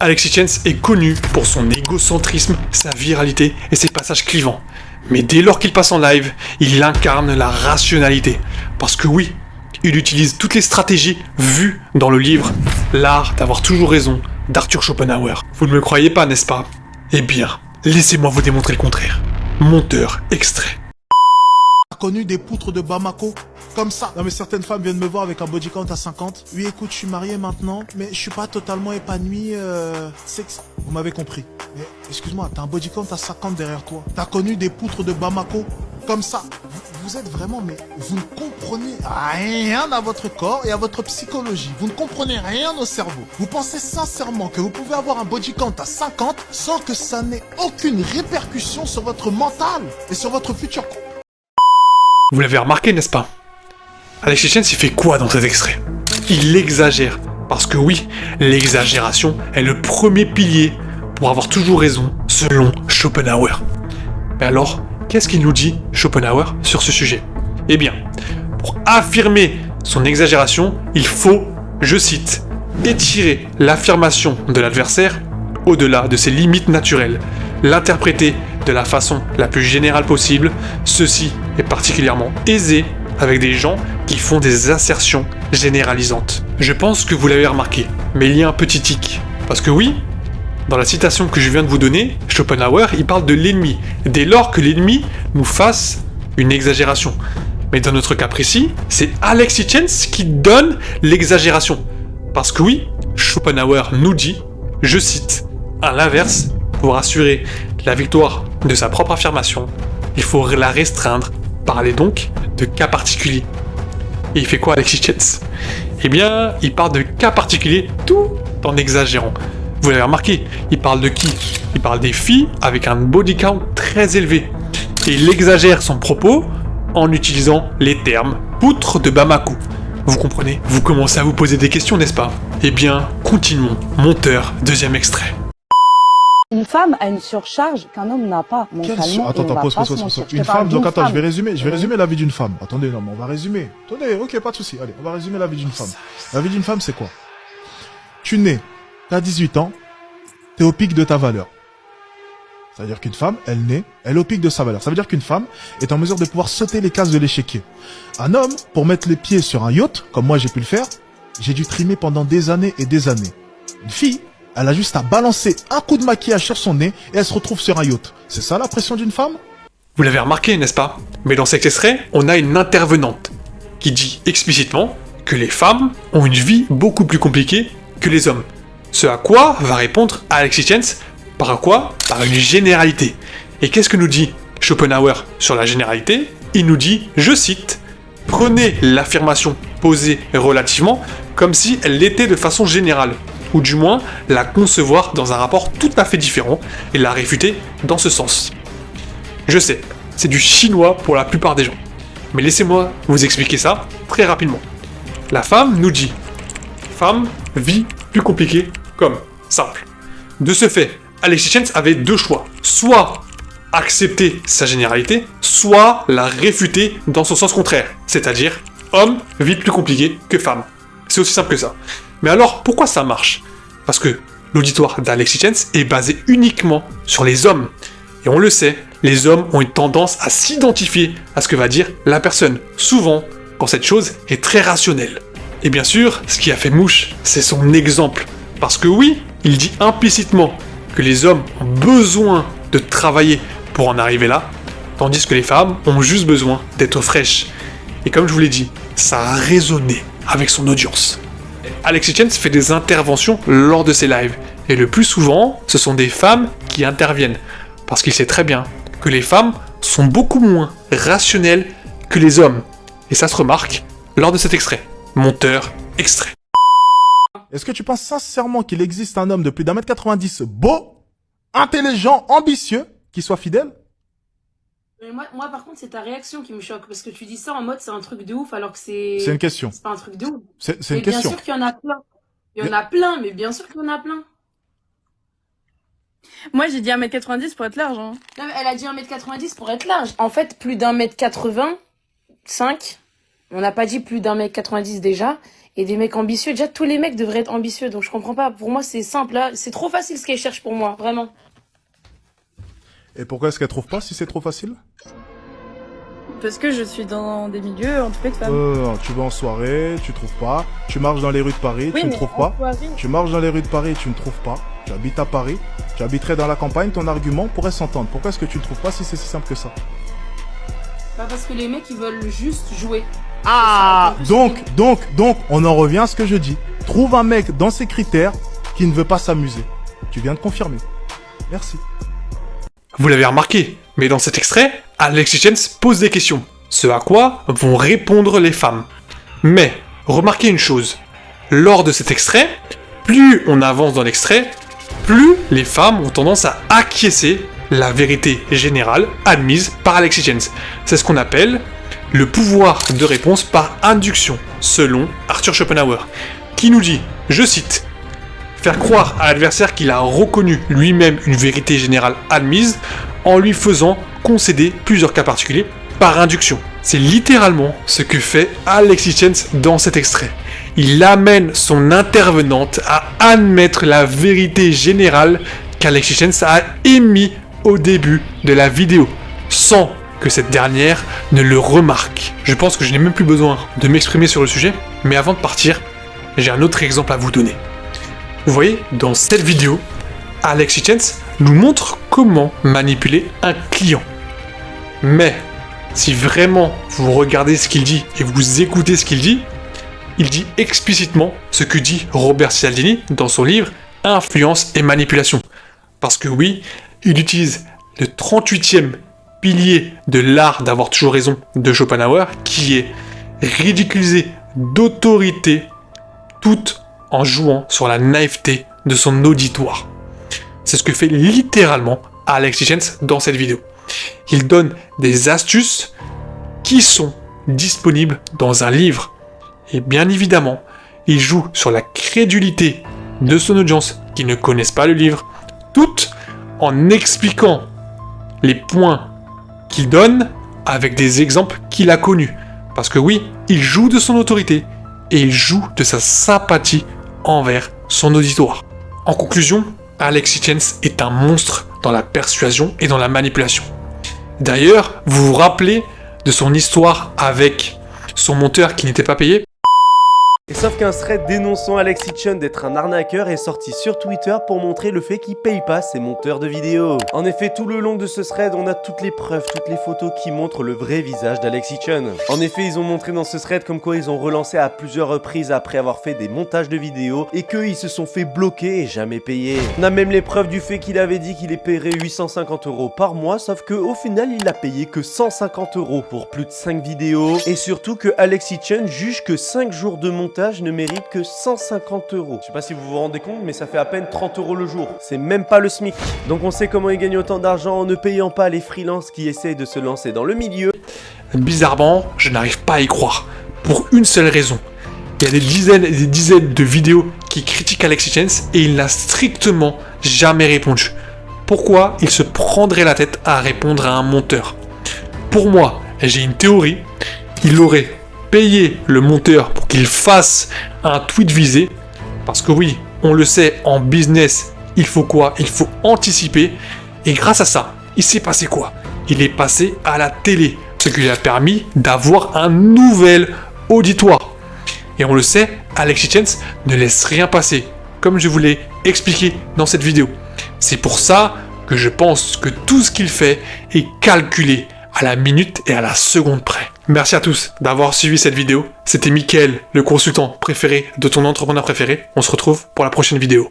Alexis Chance est connu pour son égocentrisme, sa viralité et ses passages clivants. Mais dès lors qu'il passe en live, il incarne la rationalité. Parce que oui, il utilise toutes les stratégies vues dans le livre L'art d'avoir toujours raison d'Arthur Schopenhauer. Vous ne me croyez pas, n'est-ce pas? Eh bien, laissez-moi vous démontrer le contraire. Monteur extrait. Connu des poutres de Bamako comme ça. Non mais certaines femmes viennent me voir avec un body count à 50. Oui écoute, je suis marié maintenant, mais je suis pas totalement épanoui. Sexe. Vous m'avez compris. Mais excuse-moi, t'as un body count à 50 derrière toi. T'as connu des poutres de Bamako comme ça. Vous êtes vraiment, mais vous ne comprenez rien à votre corps et à votre psychologie. Vous ne comprenez rien au cerveau. Vous pensez sincèrement que vous pouvez avoir un body count à 50 sans que ça n'ait aucune répercussion sur votre mental et sur votre futur couple. Vous l'avez remarqué, n'est-ce pas? Alexis Chance, il fait quoi dans cet extrait? Il exagère. Parce que oui, l'exagération est le premier pilier pour avoir toujours raison, selon Schopenhauer. Mais alors, qu'est-ce qu'il nous dit, Schopenhauer, sur ce sujet? Eh bien, pour affirmer son exagération, il faut, je cite, étirer l'affirmation de l'adversaire au-delà de ses limites naturelles, l'interpréter de la façon la plus générale possible. Ceci est particulièrement aisé avec des gens qui font des assertions généralisantes. Je pense que vous l'avez remarqué, mais il y a un petit tic. Parce que oui, dans la citation que je viens de vous donner, Schopenhauer, il parle de l'ennemi, dès lors que l'ennemi nous fasse une exagération. Mais dans notre cas précis, c'est Alexis Chance qui donne l'exagération. Parce que oui, Schopenhauer nous dit, je cite, à l'inverse, pour assurer la victoire de sa propre affirmation, il faut la restreindre, parler donc de cas particuliers. Et il fait quoi Alexis Chance? Eh bien, il parle de cas particuliers tout en exagérant. Vous l'avez remarqué, il parle de qui? Il parle des filles avec un body count très élevé. Et il exagère son propos en utilisant les termes poutre de Bamako. Vous comprenez? Vous commencez à vous poser des questions, n'est-ce pas? Eh bien, continuons. Monteur, deuxième extrait. Une femme a une surcharge qu'un homme n'a pas mentalement. Attends, pause. Une femme, donc attends, je vais résumer la vie d'une femme. Attendez, non, mais on va résumer. Attendez, ok, pas de souci. Allez, on va résumer la vie d'une femme. La vie d'une femme, c'est quoi? Tu nais, t'as 18 ans, t'es au pic de ta valeur. Ça veut dire qu'une femme, elle naît, elle est au pic de sa valeur. Ça veut dire qu'une femme est en mesure de pouvoir sauter les cases de l'échiquier. Un homme, pour mettre les pieds sur un yacht, comme moi j'ai pu le faire, j'ai dû trimer pendant des années et des années. Une fille, elle a juste à balancer un coup de maquillage sur son nez et elle se retrouve sur un yacht. C'est ça la pression d'une femme? Vous l'avez remarqué, n'est-ce pas? Mais dans cet extrait, on a une intervenante qui dit explicitement que les femmes ont une vie beaucoup plus compliquée que les hommes. Ce à quoi va répondre Alexis Chance par quoi? Par une généralité. Et qu'est-ce que nous dit Schopenhauer sur la généralité? Il nous dit, je cite, prenez l'affirmation posée relativement comme si elle l'était de façon générale, ou du moins la concevoir dans un rapport tout à fait différent et la réfuter dans ce sens. Je sais, c'est du chinois pour la plupart des gens, mais laissez-moi vous expliquer ça très rapidement. La femme nous dit, femme, vie plus compliquée, comme simple. De ce fait, Alexis Chance avait deux choix, soit accepter sa généralité, soit la réfuter dans son sens contraire, c'est-à-dire homme, vie plus compliquée que femme. C'est aussi simple que ça. Mais alors, pourquoi ça marche? Parce que l'auditoire d'Alexis Chance est basé uniquement sur les hommes. Et on le sait, les hommes ont une tendance à s'identifier à ce que va dire la personne, souvent quand cette chose est très rationnelle. Et bien sûr, ce qui a fait mouche, c'est son exemple. Parce que oui, il dit implicitement que les hommes ont besoin de travailler pour en arriver là, tandis que les femmes ont juste besoin d'être fraîches. Et comme je vous l'ai dit, ça a résonné avec son audience. Alexis Chance fait des interventions lors de ses lives, et le plus souvent, ce sont des femmes qui interviennent, parce qu'il sait très bien que les femmes sont beaucoup moins rationnelles que les hommes. Et ça se remarque lors de cet extrait. Monteur, extrait. Est-ce que tu penses sincèrement qu'il existe un homme de plus d'1m90 beau, intelligent, ambitieux, qui soit fidèle? Mais moi, par contre, c'est ta réaction qui me choque. Parce que tu dis ça en mode c'est un truc de ouf alors que c'est... C'est une question. C'est pas un truc de ouf. C'est Mais une bien question. sûr qu'il y en a plein. Il y en a plein, mais bien sûr qu'il y en a plein. Moi, j'ai dit 1m90 pour être large. Hein. Non, mais elle a dit 1m90 pour être large. En fait, plus d'1m85. On n'a pas dit plus d'1m90 déjà. et des mecs ambitieux. Déjà, tous les mecs devraient être ambitieux, donc je comprends pas. Pour moi, c'est simple, là. C'est trop facile ce qu'elle cherche pour moi, vraiment. Et pourquoi est-ce qu'elle trouve pas si c'est trop facile? Parce que je suis dans des milieux entourés de femmes. Tu vas en soirée, tu trouves pas. Tu marches dans les rues de Paris, tu ne trouves pas. Tu marches dans les rues de Paris, tu ne trouves pas. Tu habites à Paris, tu habiterais dans la campagne, ton argument pourrait s'entendre. Pourquoi est-ce que tu ne trouves pas si c'est si simple que ça? Bah parce que les mecs, ils veulent juste jouer. Ah, donc, on en revient à ce que je dis. Trouve un mec dans ces critères qui ne veut pas s'amuser. Tu viens de confirmer. Merci. Vous l'avez remarqué, mais dans cet extrait, Alexis Chance pose des questions, ce à quoi vont répondre les femmes. Mais, remarquez une chose, lors de cet extrait, plus on avance dans l'extrait, plus les femmes ont tendance à acquiescer la vérité générale admise par Alexis Chance. C'est ce qu'on appelle le pouvoir de réponse par induction, selon Arthur Schopenhauer, qui nous dit, je cite, « Faire croire à l'adversaire qu'il a reconnu lui-même une vérité générale admise en lui faisant concéder plusieurs cas particuliers par induction. » C'est littéralement ce que fait Alexis Chance dans cet extrait. Il amène son intervenante à admettre la vérité générale qu'Alexis Chance a émise au début de la vidéo, sans que cette dernière ne le remarque. Je pense que je n'ai même plus besoin de m'exprimer sur le sujet, mais avant de partir, j'ai un autre exemple à vous donner. Vous voyez, dans cette vidéo, Alexis Chance nous montre comment manipuler un client. Mais, si vraiment vous regardez ce qu'il dit et vous écoutez ce qu'il dit explicitement ce que dit Robert Cialdini dans son livre « Influence et manipulation ». Parce que oui, il utilise le 38e pilier de l'art d'avoir toujours raison de Schopenhauer, qui est ridiculiser d'autorité tout en jouant sur la naïveté de son auditoire. C'est ce que fait littéralement Alexis Chance dans cette vidéo. Il donne des astuces qui sont disponibles dans un livre. Et bien évidemment, il joue sur la crédulité de son audience qui ne connaissent pas le livre, tout en expliquant les points qu'il donne avec des exemples qu'il a connus. Parce que oui, il joue de son autorité et il joue de sa sympathie envers son auditoire. En conclusion, Alexis Chance est un monstre dans la persuasion et dans la manipulation. D'ailleurs, vous vous rappelez de son histoire avec son monteur qui n'était pas payé ? Et sauf qu'un thread dénonçant Alexis Chance d'être un arnaqueur est sorti sur Twitter pour montrer le fait qu'il paye pas ses monteurs de vidéos. En effet, tout le long de ce thread, on a toutes les preuves, toutes les photos qui montrent le vrai visage d'Alexis Chance. En effet, ils ont montré dans ce thread comme quoi ils ont relancé à plusieurs reprises après avoir fait des montages de vidéos et qu'ils se sont fait bloquer et jamais payer. On a même les preuves du fait qu'il avait dit qu'il les paierait 850 € par mois, sauf que au final, il a payé que 150 € pour plus de 5 vidéos. Et surtout que Alexis Chance juge que 5 jours de montage ne mérite que 150 €. Je sais pas si vous vous rendez compte, mais ça fait à peine 30 € le jour. C'est même pas le SMIC. Donc on sait comment il gagne autant d'argent en ne payant pas les freelances qui essayent de se lancer dans le milieu. Bizarrement, je n'arrive pas à y croire. Pour une seule raison. Il y a des dizaines et des dizaines de vidéos qui critiquent Alexis Chance et il n'a strictement jamais répondu. Pourquoi il se prendrait la tête à répondre à un monteur? Pour moi, j'ai une théorie. Il aurait payer le monteur pour qu'il fasse un tweet visé, parce que oui, on le sait, en business, il faut quoi? Il faut anticiper, et grâce à ça, il s'est passé quoi? Il est passé à la télé, ce qui lui a permis d'avoir un nouvel auditoire. Et on le sait, Alexis Chance ne laisse rien passer, comme je vous l'ai expliqué dans cette vidéo. C'est pour ça que je pense que tout ce qu'il fait est calculé à la minute et à la seconde près. Merci à tous d'avoir suivi cette vidéo. C'était Mickaël, le consultant préféré de ton entrepreneur préféré. On se retrouve pour la prochaine vidéo.